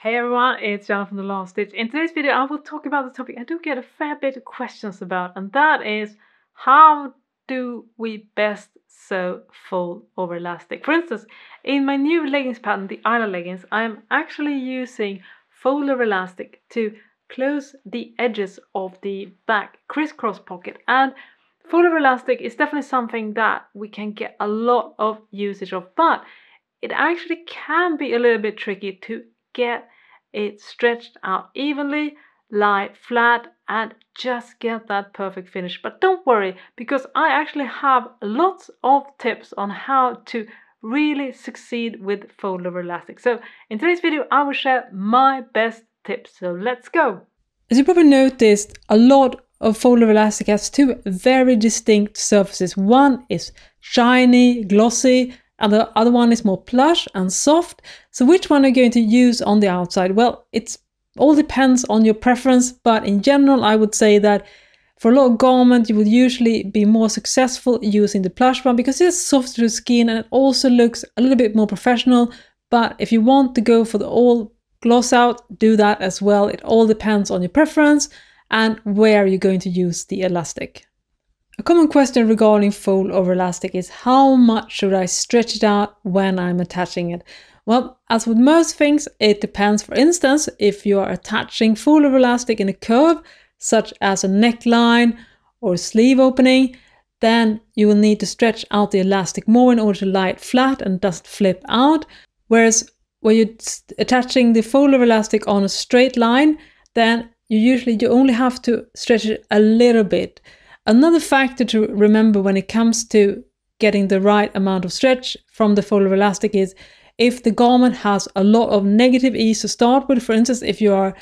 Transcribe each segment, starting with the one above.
Hey everyone, it's Jana from The Last Stitch. In today's video I will talk about the topic I do get a fair bit of questions about, and that is how do we best sew fold over elastic. For instance, in my new leggings pattern, the Aila leggings, I am actually using fold over elastic to close the edges of the back crisscross pocket, and fold over elastic is definitely something that we can get a lot of usage of, but it actually can be a little bit tricky to get it stretched out evenly, lie flat, and just get that perfect finish. But don't worry, because I actually have lots of tips on how to really succeed with fold over elastic. So in today's video I will share my best tips, so let's go. As you probably noticed, a lot of fold over elastic has two very distinct surfaces. One is shiny, glossy, and the other one is more plush and soft. So which one are you going to use on the outside? Well, it all depends on your preference, but in general I would say that for a lot of garments you will usually be more successful using the plush one because it's soft to the skin and it also looks a little bit more professional. But if you want to go for the all gloss out, do that as well. It all depends on your preference and where you're going to use the elastic. A common question regarding fold over elastic is how much should I stretch it out when I'm attaching it? Well, as with most things, it depends. For instance, if you are attaching fold over elastic in a curve, such as a neckline or a sleeve opening, then you will need to stretch out the elastic more in order to lie it flat and doesn't flip out. Whereas when you're attaching the fold over elastic on a straight line, then you only have to stretch it a little bit. Another factor to remember when it comes to getting the right amount of stretch from the fold over elastic is if the garment has a lot of negative ease to start with. For instance, if you are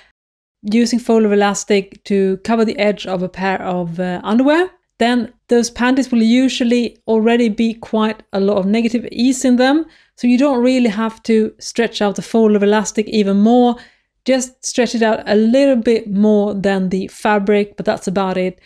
using fold over elastic to cover the edge of a pair of underwear, then those panties will usually already be quite a lot of negative ease in them. So you don't really have to stretch out the fold over elastic even more. Just stretch it out a little bit more than the fabric, but that's about it.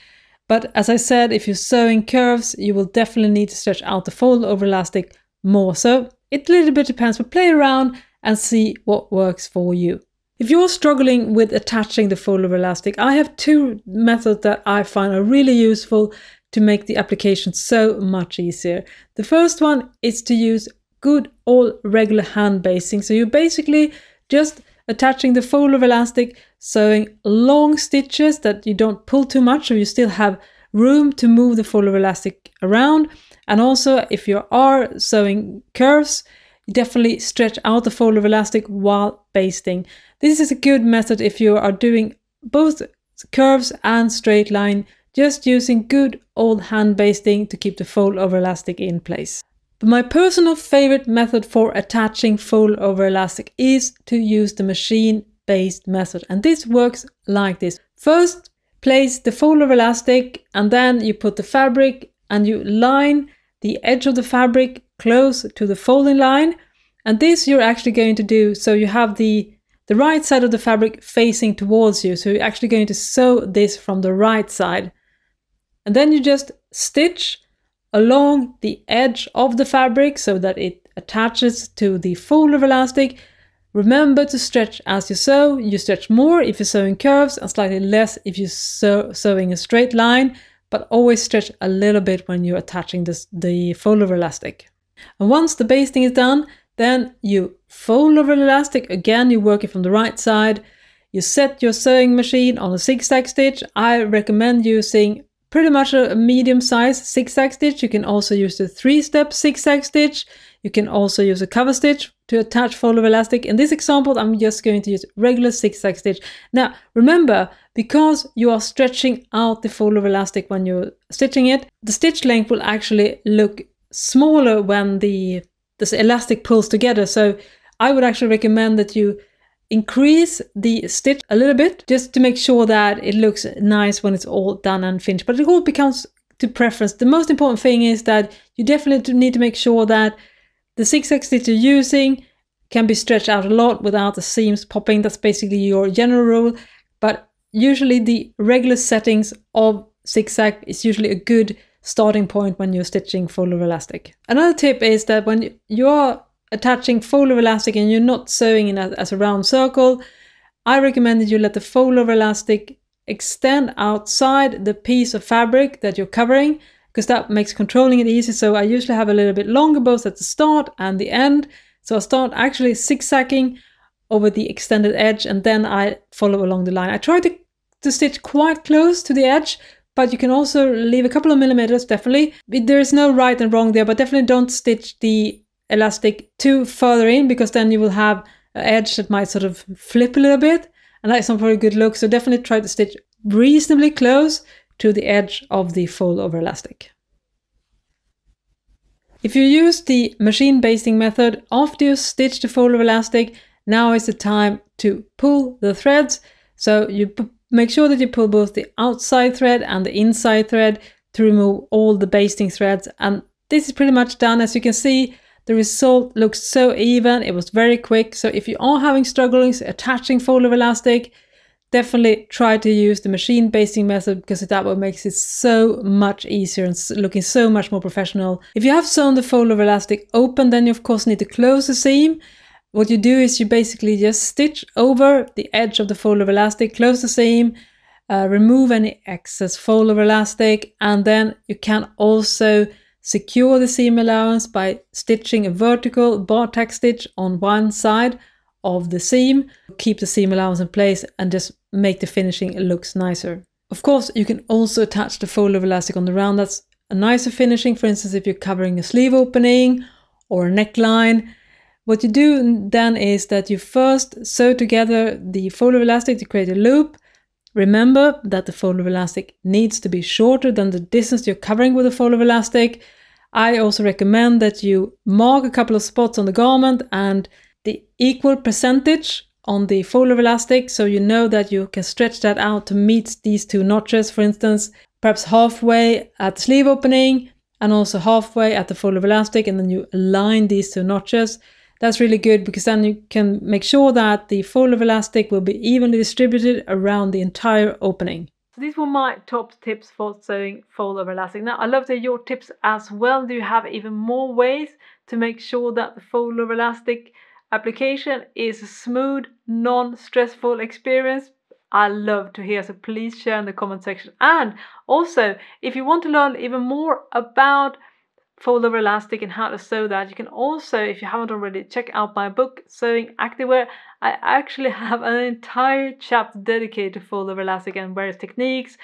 But as I said, if you're sewing curves, you will definitely need to stretch out the fold over elastic more. So it a little bit depends, but play around and see what works for you. If you're struggling with attaching the fold over elastic, I have two methods that I find are really useful to make the application so much easier. The first one is to use good old regular hand basting. So you're basically just attaching the fold over elastic, sewing long stitches that you don't pull too much, so you still have room to move the fold over elastic around. And also, if you are sewing curves, you definitely stretch out the fold over elastic while basting. This is a good method if you are doing both curves and straight line, just using good old hand basting to keep the fold over elastic in place. But my personal favorite method for attaching fold over elastic is to use the machine-based method. And this works like this. First, place the fold over elastic and then you put the fabric and you line the edge of the fabric close to the folding line. And this you're actually going to do so you have the right side of the fabric facing towards you. So you're actually going to sew this from the right side. And then you just stitch along the edge of the fabric so that it attaches to the fold over elastic. Remember to stretch as you sew. You stretch more if you're sewing curves and slightly less if you're sewing a straight line, but always stretch a little bit when you're attaching the fold over elastic. And once the basting is done, then you fold over the elastic. Again, you work it from the right side. You set your sewing machine on a zigzag stitch. I recommend using pretty much a medium-sized zigzag stitch. You can also use the 3-step zigzag stitch. You can also use a cover stitch to attach fold over elastic. In this example, I'm just going to use regular zigzag stitch. Now, remember, because you are stretching out the fold over elastic when you're stitching it, the stitch length will actually look smaller when the elastic pulls together. So I would actually recommend that you increase the stitch a little bit just to make sure that it looks nice when it's all done and finished. But it all becomes to preference. The most important thing is that you definitely need to make sure that the zigzag stitch you're using can be stretched out a lot without the seams popping. That's basically your general rule. But usually the regular settings of zigzag is usually a good starting point when you're stitching fold over elastic. Another tip is that when you are attaching fold over elastic and you're not sewing in as a round circle, I recommend that you let the fold over elastic extend outside the piece of fabric that you're covering, because that makes controlling it easy. So I usually have a little bit longer both at the start and the end. So I start actually zigzagging over the extended edge and then I follow along the line. I try to stitch quite close to the edge, but you can also leave a couple of millimeters, definitely. There is no right and wrong there, but definitely don't stitch the elastic too further in, because then you will have an edge that might sort of flip a little bit, and that's not very good look. So definitely try to stitch reasonably close to the edge of the fold over elastic. If you use the machine basting method, after you stitch the fold over elastic, now is the time to pull the threads. So you make sure that you pull both the outside thread and the inside thread to remove all the basting threads. And this is pretty much done. As you can see, the result looks so even. It was very quick. So if you are having struggles attaching fold over elastic, definitely try to use the machine basting method, because that will make it so much easier and looking so much more professional. If you have sewn the fold over elastic open, then you of course need to close the seam. What you do is you basically just stitch over the edge of the fold over elastic, close the seam, remove any excess fold over elastic, and then you can also secure the seam allowance by stitching a vertical bar tack stitch on one side of the seam. Keep the seam allowance in place and just make the finishing looks nicer. Of course, you can also attach the fold over elastic on the round. That's a nicer finishing. For instance, if you're covering a sleeve opening or a neckline, what you do then is that you first sew together the fold over elastic to create a loop. Remember that the fold over elastic needs to be shorter than the distance you're covering with the fold over elastic. I also recommend that you mark a couple of spots on the garment and the equal percentage on the fold over elastic, so you know that you can stretch that out to meet these two notches. For instance, perhaps halfway at the sleeve opening and also halfway at the fold over elastic, and then you align these two notches. That's really good, because then you can make sure that the fold over elastic will be evenly distributed around the entire opening. So these were my top tips for sewing fold over elastic. Now, I'd love to hear your tips as well. Do you have even more ways to make sure that the fold over elastic application is a smooth, non-stressful experience? I love to hear, so please share in the comment section. And also, if you want to learn even more about fold over elastic and how to sew that, you can also, if you haven't already, check out my book Sewing Activewear. I actually have an entire chapter dedicated to fold over elastic and various techniques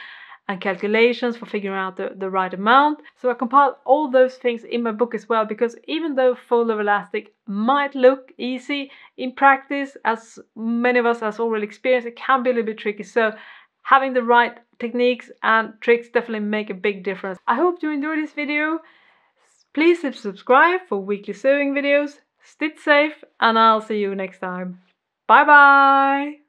and calculations for figuring out the right amount. So I compiled all those things in my book as well, because even though fold over elastic might look easy, in practice, as many of us has already experienced, it can be a little bit tricky. So having the right techniques and tricks definitely make a big difference. I hope you enjoyed this video. Please subscribe for weekly sewing videos. Stitch safe, and I'll see you next time. Bye bye!